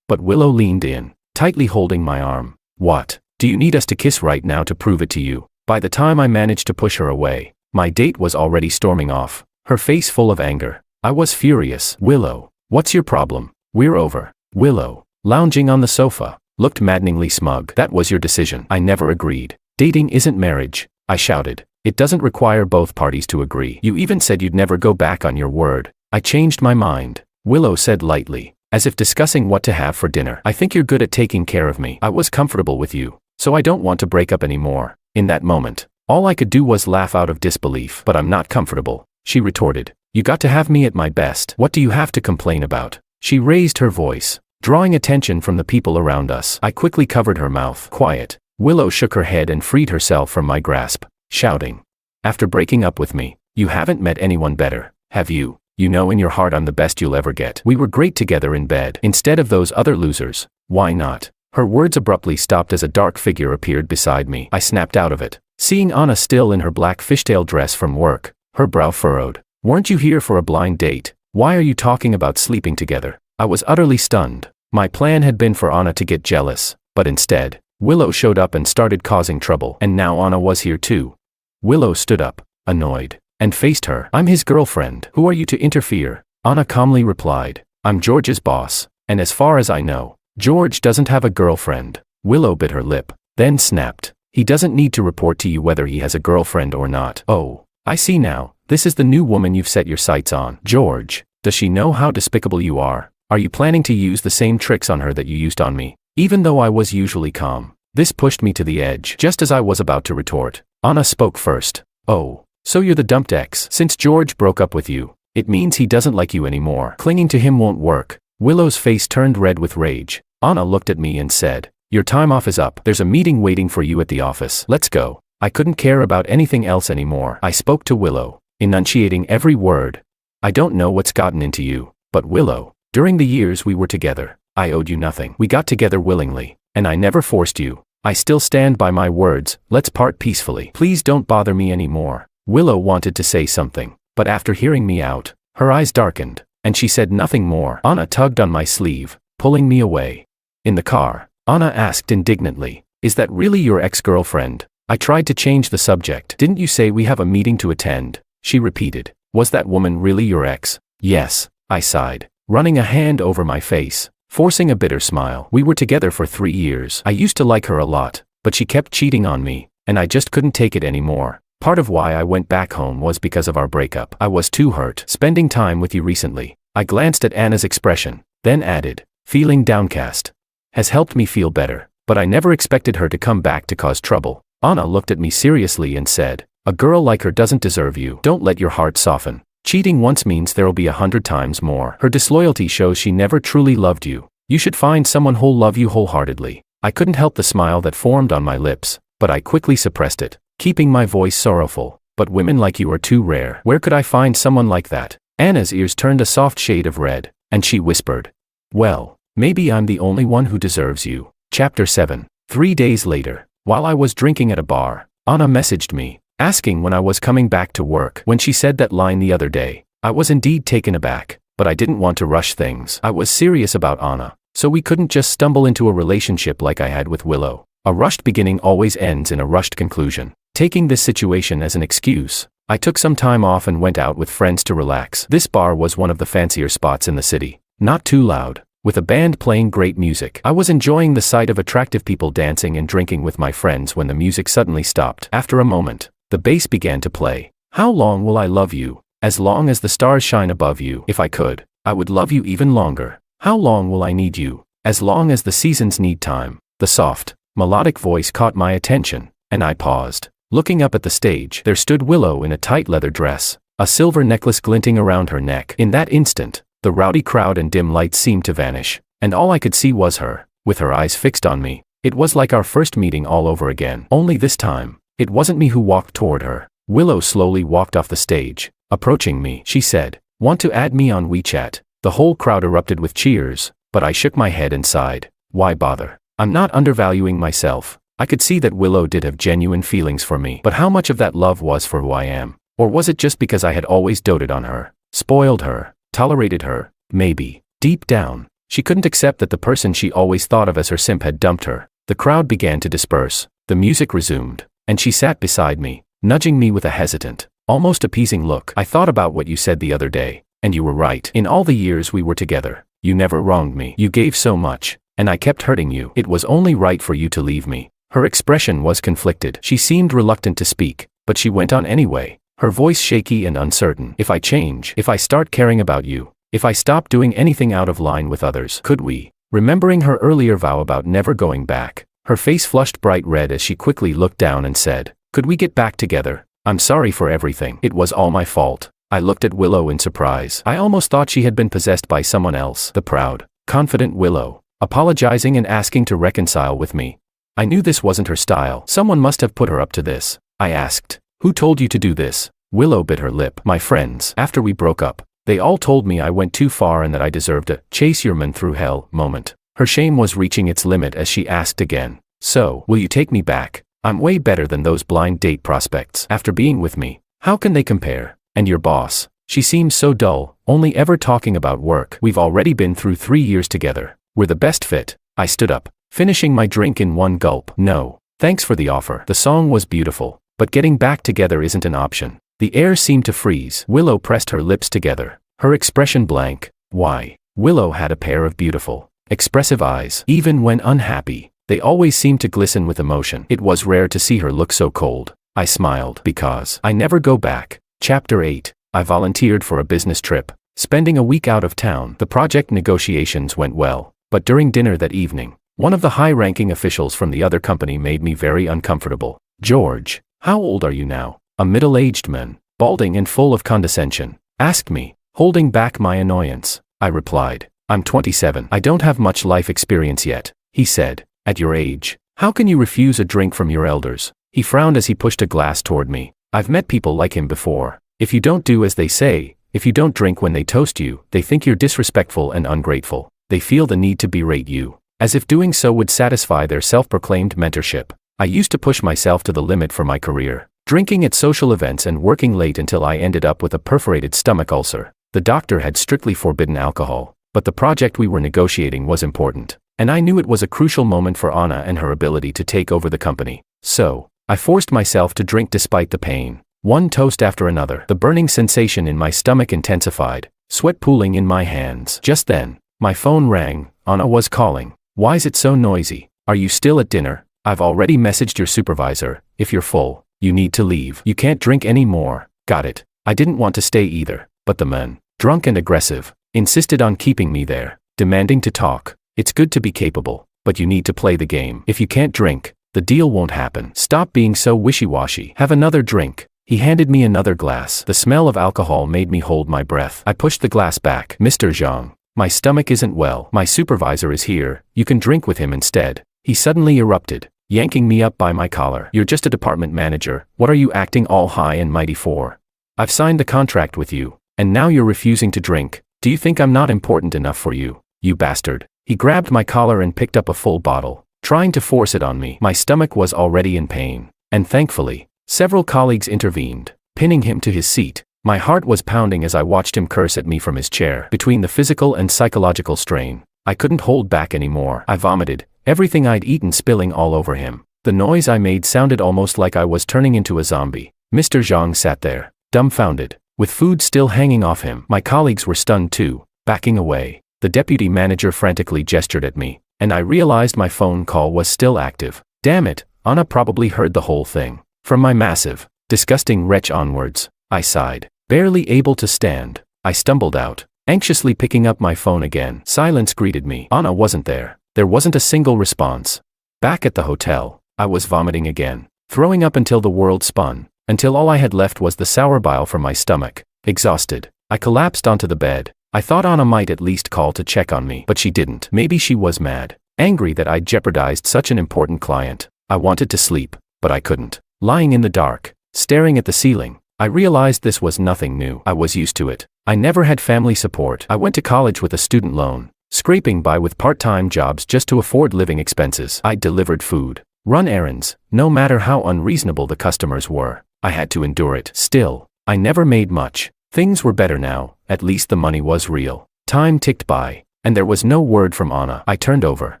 But Willow leaned in, tightly holding my arm. What? Do you need us to kiss right now to prove it to you? By the time I managed to push her away, my date was already storming off, her face full of anger. I was furious. Willow, what's your problem? We're over. Willow, lounging on the sofa, looked maddeningly smug. That was your decision. I never agreed. Dating isn't marriage, I shouted. It doesn't require both parties to agree. You even said you'd never go back on your word. I changed my mind, Willow said lightly, as if discussing what to have for dinner. I think you're good at taking care of me. I was comfortable with you, so I don't want to break up anymore. In that moment, all I could do was laugh out of disbelief. But I'm not comfortable, she retorted. You got to have me at my best. What do you have to complain about? She raised her voice, drawing attention from the people around us. I quickly covered her mouth. Quiet. Willow shook her head and freed herself from my grasp, shouting. After breaking up with me, you haven't met anyone better, have you? You know in your heart I'm the best you'll ever get. We were great together in bed. Instead of those other losers, why not? Her words abruptly stopped as a dark figure appeared beside me. I snapped out of it, seeing Anna still in her black fishtail dress from work, her brow furrowed. Weren't you here for a blind date? Why are you talking about sleeping together? I was utterly stunned. My plan had been for Anna to get jealous, but instead, Willow showed up and started causing trouble. And now Anna was here too. Willow stood up, annoyed, and faced her. I'm his girlfriend. Who are you to interfere? Anna calmly replied. I'm George's boss, and as far as I know, George doesn't have a girlfriend. Willow bit her lip, then snapped. He doesn't need to report to you whether he has a girlfriend or not. Oh, I see now. This is the new woman you've set your sights on. George, does she know how despicable you are? Are you planning to use the same tricks on her that you used on me? Even though I was usually calm, this pushed me to the edge. Just as I was about to retort, Anna spoke first. Oh, so you're the dumped ex. Since George broke up with you, it means he doesn't like you anymore. Clinging to him won't work. Willow's face turned red with rage. Anna looked at me and said, your time off is up. There's a meeting waiting for you at the office. Let's go. I couldn't care about anything else anymore. I spoke to Willow, enunciating every word. I don't know what's gotten into you, but Willow, during the years we were together, I owed you nothing. We got together willingly, and I never forced you. I still stand by my words. Let's part peacefully. Please don't bother me anymore. Willow wanted to say something, but after hearing me out, her eyes darkened, and she said nothing more. Anna tugged on my sleeve, pulling me away. In the car, Anna asked indignantly, is that really your ex-girlfriend? I tried to change the subject. Didn't you say we have a meeting to attend? She repeated. Was that woman really your ex? Yes, I sighed, running a hand over my face, forcing a bitter smile. We were together for 3 years. I used to like her a lot, but she kept cheating on me, and I just couldn't take it anymore. Part of why I went back home was because of our breakup. I was too hurt. Spending time with you recently, I glanced at Anna's expression, then added, feeling downcast, has helped me feel better, but I never expected her to come back to cause trouble. Anna looked at me seriously and said, a girl like her doesn't deserve you. Don't let your heart soften. Cheating once means there'll be 100 times more. Her disloyalty shows she never truly loved you. You should find someone who'll love you wholeheartedly. I couldn't help the smile that formed on my lips, but I quickly suppressed it, keeping my voice sorrowful. But women like you are too rare. Where could I find someone like that? Anna's ears turned a soft shade of red, and she whispered, well, maybe I'm the only one who deserves you. Chapter 7. 3 days later, while I was drinking at a bar, Anna messaged me, asking when I was coming back to work. When she said that line the other day, I was indeed taken aback, but I didn't want to rush things. I was serious about Anna, so we couldn't just stumble into a relationship like I had with Willow. A rushed beginning always ends in a rushed conclusion. Taking this situation as an excuse, I took some time off and went out with friends to relax. This bar was one of the fancier spots in the city, not too loud, with a band playing great music. I was enjoying the sight of attractive people dancing and drinking with my friends when the music suddenly stopped. After a moment, the bass began to play. How long will I love you? As long as the stars shine above you. If I could, I would love you even longer. How long will I need you? As long as the seasons need time. The soft, melodic voice caught my attention, and I paused. Looking up at the stage, there stood Willow in a tight leather dress, a silver necklace glinting around her neck. In that instant, the rowdy crowd and dim lights seemed to vanish, and all I could see was her, with her eyes fixed on me. It was like our first meeting all over again. Only this time, it wasn't me who walked toward her. Willow slowly walked off the stage. Approaching me, she said, "Want to add me on WeChat?" The whole crowd erupted with cheers, but I shook my head and sighed. Why bother? I'm not undervaluing myself. I could see that Willow did have genuine feelings for me, but how much of that love was for who I am? Or was it just because I had always doted on her, spoiled her, tolerated her? Maybe, deep down, she couldn't accept that the person she always thought of as her simp had dumped her. The crowd began to disperse, the music resumed, and she sat beside me, nudging me with a hesitant, almost appeasing look. "I thought about what you said the other day, and you were right. In all the years we were together, you never wronged me. You gave so much, and I kept hurting you. It was only right for you to leave me." Her expression was conflicted. She seemed reluctant to speak, but she went on anyway, her voice shaky and uncertain. "If I change, if I start caring about you, if I stop doing anything out of line with others, could we?" Remembering her earlier vow about never going back, her face flushed bright red as she quickly looked down and said, "Could we get back together? I'm sorry for everything. It was all my fault." I looked at Willow in surprise. I almost thought she had been possessed by someone else. The proud, confident Willow, apologizing and asking to reconcile with me. I knew this wasn't her style. Someone must have put her up to this. I asked, "Who told you to do this?" Willow bit her lip. "My friends. After we broke up, they all told me I went too far and that I deserved a chase your man through hell moment." Her shame was reaching its limit as she asked again, "So, will you take me back? I'm way better than those blind date prospects. After being with me, how can they compare? And your boss, she seems so dull, only ever talking about work. We've already been through 3 years together. We're the best fit." I stood up, finishing my drink in one gulp. "No, thanks for the offer. The song was beautiful, but getting back together isn't an option." The air seemed to freeze. Willow pressed her lips together, her expression blank. Why? Willow had a pair of beautiful, expressive eyes. Even when unhappy, they always seemed to glisten with emotion. It was rare to see her look so cold. I smiled. "Because I never go back." Chapter 8. I volunteered for a business trip, spending a week out of town. The project negotiations went well, but during dinner that evening, one of the high-ranking officials from the other company made me very uncomfortable. "George, how old are you now?" A middle-aged man, balding and full of condescension, asked me, holding back my annoyance. I replied, "I'm 27. I don't have much life experience yet." He said, "At your age, how can you refuse a drink from your elders?" He frowned as he pushed a glass toward me. "I've met people like him before. If you don't do as they say, if you don't drink when they toast you, they think you're disrespectful and ungrateful. They feel the need to berate you, as if doing so would satisfy their self-proclaimed mentorship." I used to push myself to the limit for my career, drinking at social events and working late until I ended up with a perforated stomach ulcer. The doctor had strictly forbidden alcohol, but the project we were negotiating was important, and I knew it was a crucial moment for Anna and her ability to take over the company. So, I forced myself to drink despite the pain. One toast after another. The burning sensation in my stomach intensified, sweat pooling in my hands. Just then, my phone rang. Anna was calling. "Why's it so noisy? Are you still at dinner? I've already messaged your supervisor. If you're full, you need to leave. You can't drink any more." Got it. I didn't want to stay either, but the man, drunk and aggressive, insisted on keeping me there, demanding to talk. "It's good to be capable, but you need to play the game. If you can't drink, the deal won't happen. Stop being so wishy-washy. Have another drink." He handed me another glass. The smell of alcohol made me hold my breath. I pushed the glass back. "Mr. Zhang, my stomach isn't well. My supervisor is here. You can drink with him instead." He suddenly erupted, yanking me up by my collar. "You're just a department manager. What are you acting all high and mighty for? I've signed the contract with you, and now you're refusing to drink. Do you think I'm not important enough for you, you bastard?" He grabbed my collar and picked up a full bottle, trying to force it on me. My stomach was already in pain, and thankfully, several colleagues intervened, pinning him to his seat. My heart was pounding as I watched him curse at me from his chair. Between the physical and psychological strain, I couldn't hold back anymore. I vomited, everything I'd eaten spilling all over him. The noise I made sounded almost like I was turning into a zombie. Mr. Zhang sat there, dumbfounded, with food still hanging off him. My colleagues were stunned too, backing away. The deputy manager frantically gestured at me, and I realized my phone call was still active. Damn it, Anna probably heard the whole thing. From my massive, disgusting wretch onwards, I sighed. Barely able to stand, I stumbled out, anxiously picking up my phone again. Silence greeted me. Anna wasn't there. There wasn't a single response. Back at the hotel, I was vomiting again, throwing up until the world spun, until all I had left was the sour bile from my stomach. Exhausted, I collapsed onto the bed. I thought Anna might at least call to check on me, but she didn't. Maybe she was mad, angry that I'd jeopardized such an important client. I wanted to sleep, but I couldn't. Lying in the dark, staring at the ceiling, I realized this was nothing new. I was used to it. I never had family support. I went to college with a student loan, scraping by with part-time jobs just to afford living expenses. I delivered food, run errands, no matter how unreasonable the customers were. I had to endure it. Still, I never made much. Things were better now, at least the money was real. Time ticked by, and there was no word from Anna. I turned over,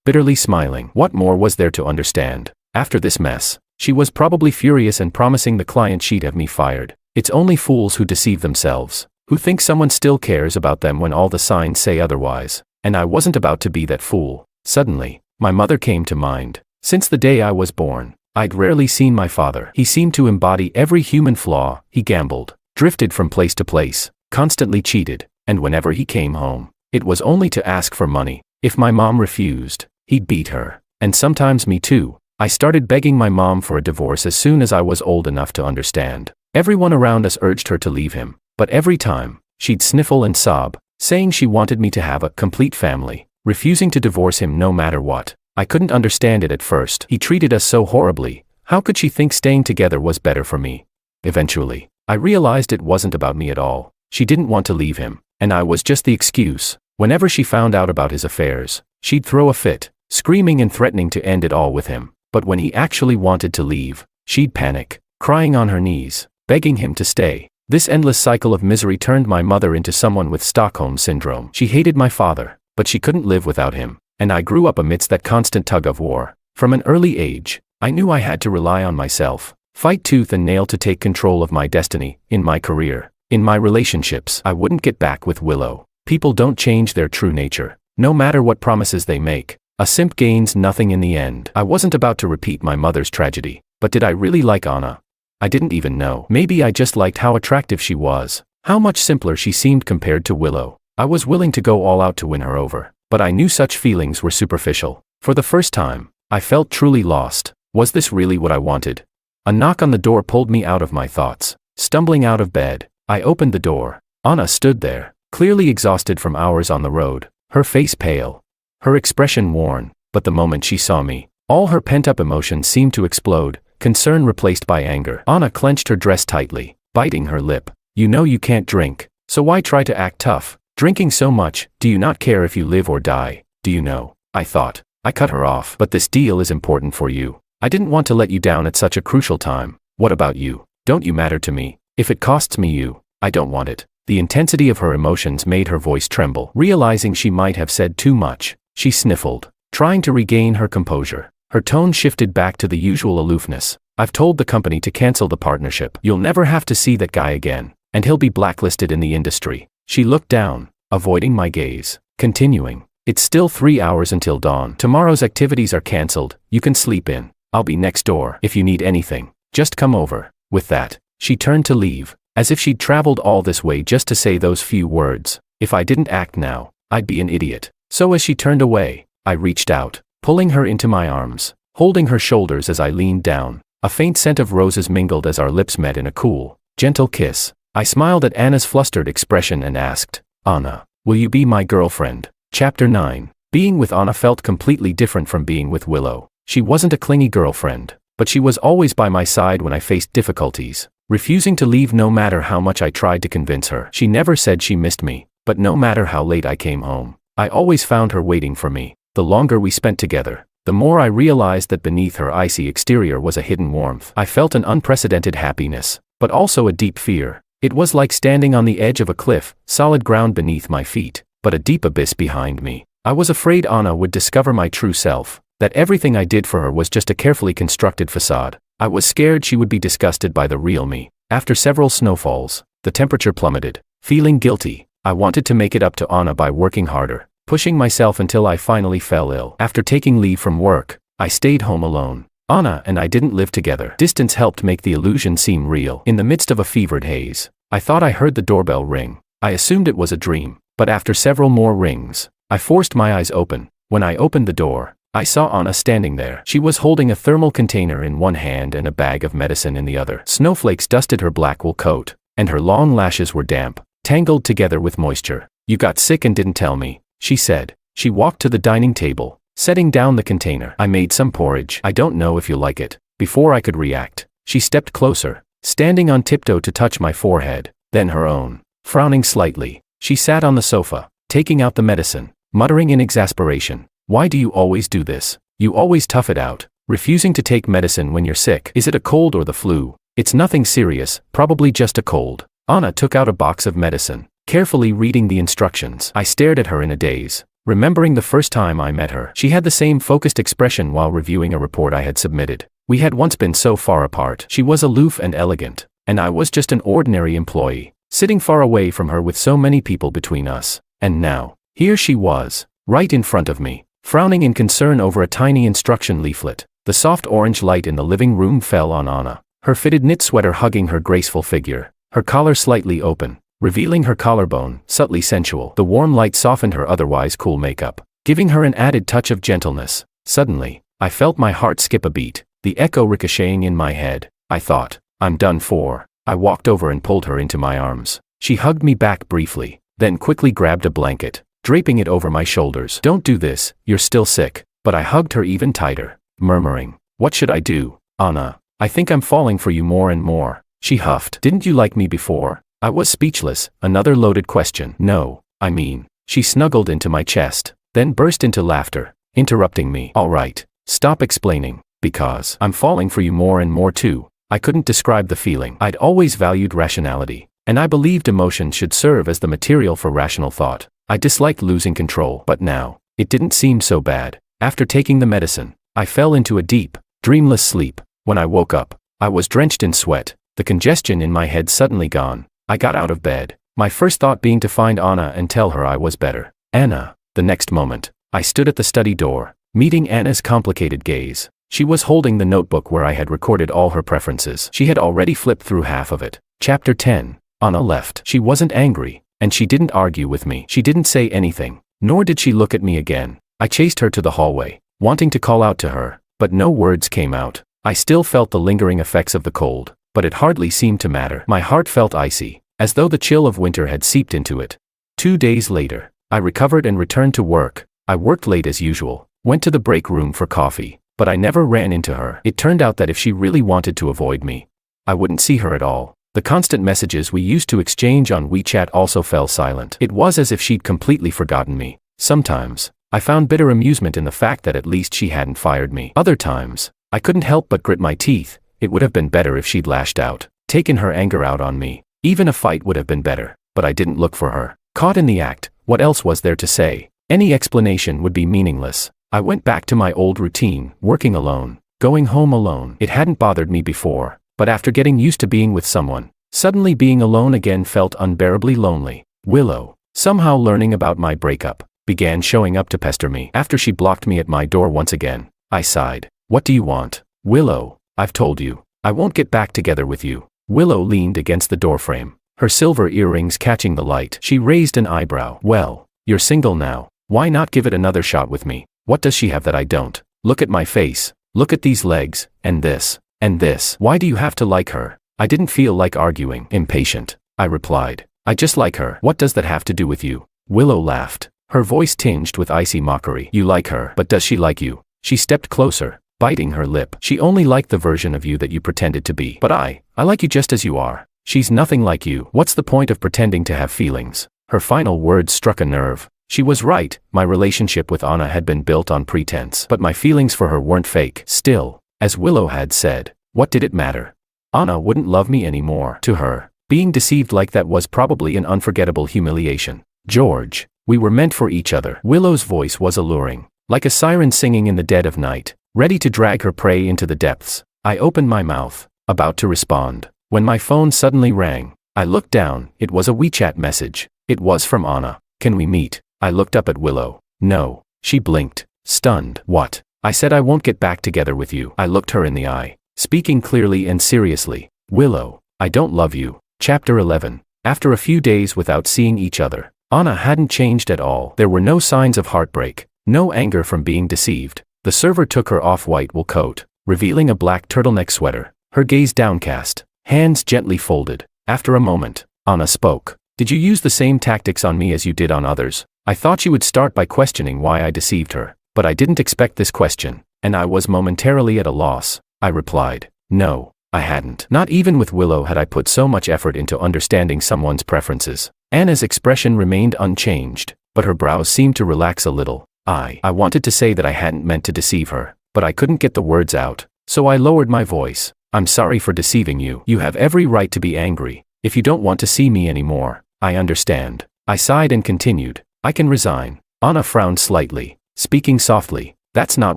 bitterly smiling. What more was there to understand? After this mess, she was probably furious and promising the client she'd have me fired. It's only fools who deceive themselves, who think someone still cares about them when all the signs say otherwise. And I wasn't about to be that fool. Suddenly, my mother came to mind. Since the day I was born, I'd rarely seen my father. He seemed to embody every human flaw. He gambled, drifted from place to place, constantly cheated, and whenever he came home, it was only to ask for money. If my mom refused, he'd beat her, and sometimes me too. I started begging my mom for a divorce as soon as I was old enough to understand. Everyone around us urged her to leave him, but every time, she'd sniffle and sob, saying she wanted me to have a complete family, refusing to divorce him no matter what. I couldn't understand it at first. He treated us so horribly. How could she think staying together was better for me? Eventually, I realized it wasn't about me at all. She didn't want to leave him, and I was just the excuse. Whenever she found out about his affairs, she'd throw a fit, screaming and threatening to end it all with him. But when he actually wanted to leave, she'd panic, crying on her knees, begging him to stay. This endless cycle of misery turned my mother into someone with Stockholm Syndrome. She hated my father, but she couldn't live without him, and I grew up amidst that constant tug-of-war. From an early age, I knew I had to rely on myself, fight tooth and nail to take control of my destiny, in my career, in my relationships. I wouldn't get back with Willow. People don't change their true nature, no matter what promises they make. A simp gains nothing in the end. I wasn't about to repeat my mother's tragedy, but did I really like Anna? I didn't even know. Maybe I just liked how attractive she was, how much simpler she seemed compared to Willow. I was willing to go all out to win her over, but I knew such feelings were superficial. For the first time, I felt truly lost. Was this really what I wanted? A knock on the door pulled me out of my thoughts. Stumbling out of bed, I opened the door. Anna stood there, clearly exhausted from hours on the road, her face pale, her expression worn, but the moment she saw me, all her pent-up emotions seemed to explode, concern replaced by anger. Anna clenched her dress tightly, biting her lip. You know you can't drink, so why try to act tough? Drinking so much, do you not care if you live or die? Do you know? I thought. I cut her off. But this deal is important for you. I didn't want to let you down at such a crucial time. What about you? Don't you matter to me? If it costs me you, I don't want it. The intensity of her emotions made her voice tremble. Realizing she might have said too much, she sniffled, trying to regain her composure. Her tone shifted back to the usual aloofness. I've told the company to cancel the partnership. You'll never have to see that guy again, and he'll be blacklisted in the industry. She looked down, avoiding my gaze, continuing. It's still 3 hours until dawn. Tomorrow's activities are cancelled. You can sleep in. I'll be next door. If you need anything, just come over. With that, she turned to leave, as if she'd traveled all this way just to say those few words. If I didn't act now, I'd be an idiot. So as she turned away, I reached out, pulling her into my arms, holding her shoulders as I leaned down. A faint scent of roses mingled as our lips met in a cool, gentle kiss. I smiled at Anna's flustered expression and asked, Anna, will you be my girlfriend? Chapter 9. Being with Anna felt completely different from being with Willow. She wasn't a clingy girlfriend, but she was always by my side when I faced difficulties, refusing to leave no matter how much I tried to convince her. She never said she missed me, but no matter how late I came home, I always found her waiting for me. The longer we spent together, the more I realized that beneath her icy exterior was a hidden warmth. I felt an unprecedented happiness, but also a deep fear. It was like standing on the edge of a cliff, solid ground beneath my feet, but a deep abyss behind me. I was afraid Anna would discover my true self, that everything I did for her was just a carefully constructed facade. I was scared she would be disgusted by the real me. After several snowfalls, the temperature plummeted. Feeling guilty, I wanted to make it up to Anna by working harder, pushing myself until I finally fell ill. After taking leave from work, I stayed home alone. Anna and I didn't live together. Distance helped make the illusion seem real. In the midst of a fevered haze, I thought I heard the doorbell ring. I assumed it was a dream, But after several more rings, I forced my eyes open. When I opened the door, I saw Anna standing there. She was holding a thermal container in one hand and a bag of medicine in the other. Snowflakes dusted her black wool coat, and her long lashes were damp, tangled together with moisture. "You got sick and didn't tell me," she said. She walked to the dining table, setting down the container. "I made some porridge. I don't know if you'll like it." Before I could react, she stepped closer, standing on tiptoe to touch my forehead, then her own. Frowning slightly, she sat on the sofa, taking out the medicine, muttering in exasperation, "Why do you always do this? You always tough it out, refusing to take medicine when you're sick. Is it a cold or the flu? It's nothing serious, probably just a cold." Anna took out a box of medicine, carefully reading the instructions. I stared at her in a daze, remembering the first time I met her. She had the same focused expression while reviewing a report I had submitted. We had once been so far apart. She was aloof and elegant, and I was just an ordinary employee, sitting far away from her with so many people between us. And now, here she was, right in front of me, frowning in concern over a tiny instruction leaflet. The soft orange light in the living room fell on Anna, her fitted knit sweater hugging her graceful figure, her collar slightly open, revealing her collarbone, subtly sensual. The warm light softened her otherwise cool makeup, giving her an added touch of gentleness. Suddenly, I felt my heart skip a beat, the echo ricocheting in my head. I thought, "I'm done for." I walked over and pulled her into my arms. She hugged me back briefly, then quickly grabbed a blanket, draping it over my shoulders. "Don't do this, you're still sick." But I hugged her even tighter, murmuring, "What should I do, Anna? I think I'm falling for you more and more." She huffed. "Didn't you like me before?" I was speechless, another loaded question. "No, I mean." She snuggled into my chest, then burst into laughter, interrupting me. "All right, stop explaining, because I'm falling for you more and more too." I couldn't describe the feeling. I'd always valued rationality, and I believed emotion should serve as the material for rational thought. I disliked losing control, but now, it didn't seem so bad. After taking the medicine, I fell into a deep, dreamless sleep. When I woke up, I was drenched in sweat, the congestion in my head suddenly gone. I got out of bed, my first thought being to find Anna and tell her I was better. "Anna." The next moment, I stood at the study door, meeting Anna's complicated gaze. She was holding the notebook where I had recorded all her preferences. She had already flipped through half of it. Chapter 10. Anna left. She wasn't angry, and she didn't argue with me. She didn't say anything, nor did she look at me again. I chased her to the hallway, wanting to call out to her, but no words came out. I still felt the lingering effects of the cold, but it hardly seemed to matter. My heart felt icy, as though the chill of winter had seeped into it. 2 days later, I recovered and returned to work. I worked late as usual, went to the break room for coffee, but I never ran into her. It turned out that if she really wanted to avoid me, I wouldn't see her at all. The constant messages we used to exchange on WeChat also fell silent. It was as if she'd completely forgotten me. Sometimes, I found bitter amusement in the fact that at least she hadn't fired me. Other times, I couldn't help but grit my teeth. It would have been better if she'd lashed out, taken her anger out on me. Even a fight would have been better, but I didn't look for her. Caught in the act, what else was there to say? Any explanation would be meaningless. I went back to my old routine, working alone, going home alone. It hadn't bothered me before, but after getting used to being with someone, suddenly being alone again felt unbearably lonely. Willow, somehow learning about my breakup, began showing up to pester me. After she blocked me at my door once again, I sighed. "What do you want, Willow? I've told you, I won't get back together with you." Willow leaned against the doorframe, her silver earrings catching the light. She raised an eyebrow. "Well, you're single now. Why not give it another shot with me? What does she have that I don't? Look at my face, look at these legs, and this, and this. Why do you have to like her?" I didn't feel like arguing. Impatient, I replied. "I just like her. What does that have to do with you?" Willow laughed, her voice tinged with icy mockery. "You like her, but does she like you?" She stepped closer, biting her lip. "She only liked the version of you that you pretended to be. But I like you just as you are. She's nothing like you. What's the point of pretending to have feelings?" Her final words struck a nerve. She was right. My relationship with Anna had been built on pretense. But my feelings for her weren't fake. Still, as Willow had said, what did it matter? Anna wouldn't love me anymore. To her, being deceived like that was probably an unforgettable humiliation. "George, we were meant for each other." Willow's voice was alluring, like a siren singing in the dead of night, ready to drag her prey into the depths. I opened my mouth, about to respond, when my phone suddenly rang. I looked down. It was a WeChat message. It was from Anna. "Can we meet?" I looked up at Willow. "No." She blinked, stunned. "What?" I said. "I won't get back together with you." I looked her in the eye, speaking clearly and seriously. "Willow, I don't love you." Chapter 11. After a few days without seeing each other, Anna hadn't changed at all. There were no signs of heartbreak, no anger from being deceived. The server took her off-white wool coat, revealing a black turtleneck sweater, her gaze downcast, hands gently folded. After a moment, Anna spoke. Did you use the same tactics on me as you did on others? I thought you would start by questioning why I deceived her, but I didn't expect this question, and I was momentarily at a loss. I replied, no, I hadn't. Not even with Willow had I put so much effort into understanding someone's preferences. Anna's expression remained unchanged, but her brows seemed to relax a little. I wanted to say that I hadn't meant to deceive her, but I couldn't get the words out, so I lowered my voice. I'm sorry for deceiving you. You have every right to be angry. If you don't want to see me anymore, I understand. I sighed and continued. I can resign. Anna frowned slightly, speaking softly. That's not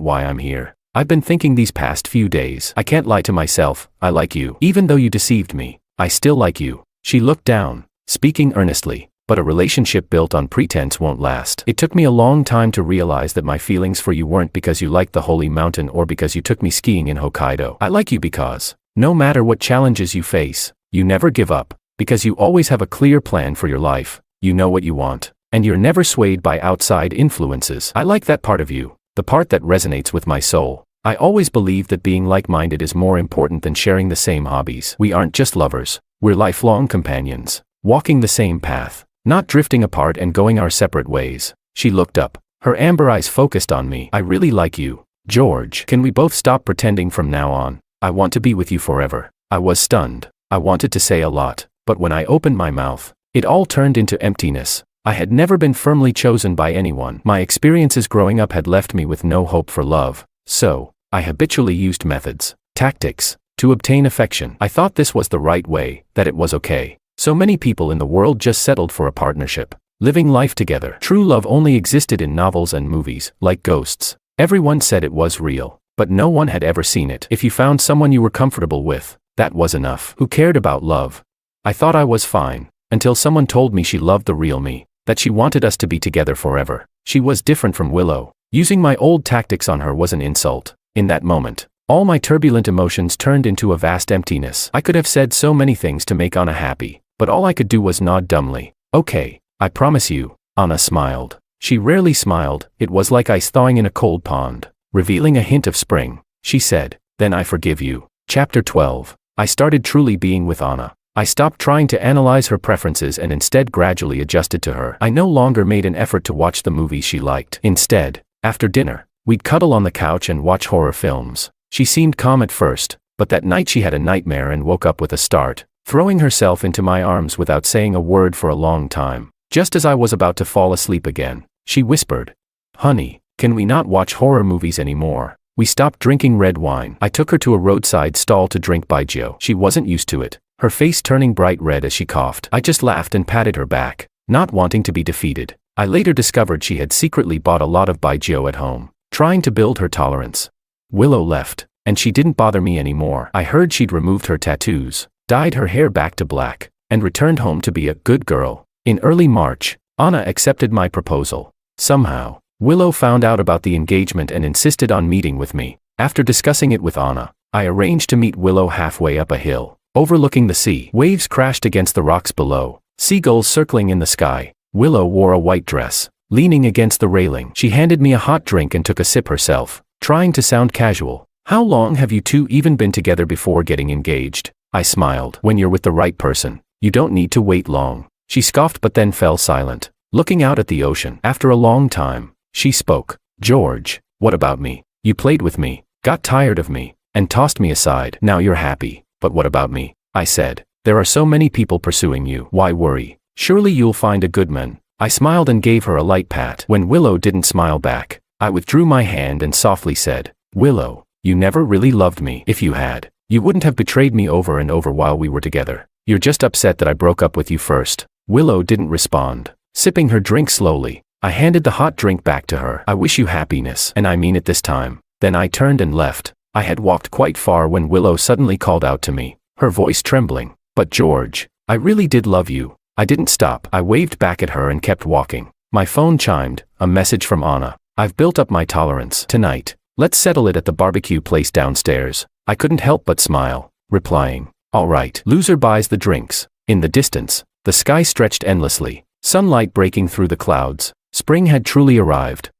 why I'm here. I've been thinking these past few days. I can't lie to myself. I like you. Even though you deceived me, I still like you. She looked down, speaking earnestly. But a relationship built on pretense won't last. It took me a long time to realize that my feelings for you weren't because you liked the holy mountain or because you took me skiing in Hokkaido. I like you because, no matter what challenges you face, you never give up, because you always have a clear plan for your life, you know what you want, and you're never swayed by outside influences. I like that part of you, the part that resonates with my soul. I always believed that being like-minded is more important than sharing the same hobbies. We aren't just lovers, we're lifelong companions, walking the same path. Not drifting apart and going our separate ways. She looked up, her amber eyes focused on me. I really like you, George. Can we both stop pretending from now on? I want to be with you forever. I was stunned. I wanted to say a lot, but when I opened my mouth, it all turned into emptiness. I had never been firmly chosen by anyone. My experiences growing up had left me with no hope for love, so I habitually used methods, tactics, to obtain affection. I thought this was the right way, that it was okay. So many people in the world just settled for a partnership, living life together. True love only existed in novels and movies, like ghosts. Everyone said it was real, but no one had ever seen it. If you found someone you were comfortable with, that was enough. Who cared about love? I thought I was fine, until someone told me she loved the real me, that she wanted us to be together forever. She was different from Willow. Using my old tactics on her was an insult. In that moment, all my turbulent emotions turned into a vast emptiness. I could have said so many things to make Anna happy, but all I could do was nod dumbly. Okay, I promise you. Anna smiled. She rarely smiled. It was like ice thawing in a cold pond, revealing a hint of spring. She said, then I forgive you. Chapter 12. I started truly being with Anna. I stopped trying to analyze her preferences and instead gradually adjusted to her. I no longer made an effort to watch the movies she liked. Instead, after dinner, we'd cuddle on the couch and watch horror films. She seemed calm at first, but that night she had a nightmare and woke up with a start, throwing herself into my arms without saying a word for a long time. Just as I was about to fall asleep again, she whispered, honey, can we not watch horror movies anymore? We stopped drinking red wine. I took her to a roadside stall to drink baijiu. She wasn't used to it, her face turning bright red as she coughed. I just laughed and patted her back, not wanting to be defeated. I later discovered she had secretly bought a lot of baijiu at home, trying to build her tolerance. Willow left, and she didn't bother me anymore. I heard she'd removed her tattoos, dyed her hair back to black, and returned home to be a good girl. In early March, Anna accepted my proposal. Somehow, Willow found out about the engagement and insisted on meeting with me. After discussing it with Anna, I arranged to meet Willow halfway up a hill, overlooking the sea. Waves crashed against the rocks below, seagulls circling in the sky. Willow wore a white dress, leaning against the railing. She handed me a hot drink and took a sip herself, trying to sound casual. How long have you two even been together before getting engaged? I smiled. When you're with the right person, you don't need to wait long. She scoffed but then fell silent, looking out at the ocean. After a long time, she spoke. George, what about me? You played with me, got tired of me, and tossed me aside. Now you're happy, but what about me? I said. There are so many people pursuing you. Why worry? Surely you'll find a good man. I smiled and gave her a light pat. When Willow didn't smile back, I withdrew my hand and softly said, Willow, you never really loved me. If you had, you wouldn't have betrayed me over and over while we were together. You're just upset that I broke up with you first. Willow didn't respond. Sipping her drink slowly, I handed the hot drink back to her. I wish you happiness, and I mean it this time. Then I turned and left. I had walked quite far when Willow suddenly called out to me, her voice trembling. But George, I really did love you. I didn't stop. I waved back at her and kept walking. My phone chimed, a message from Anna. I've built up my tolerance. Tonight, let's settle it at the barbecue place downstairs. I couldn't help but smile, replying, all right. Loser buys the drinks. In the distance, the sky stretched endlessly, Sunlight breaking through the clouds, spring had truly arrived.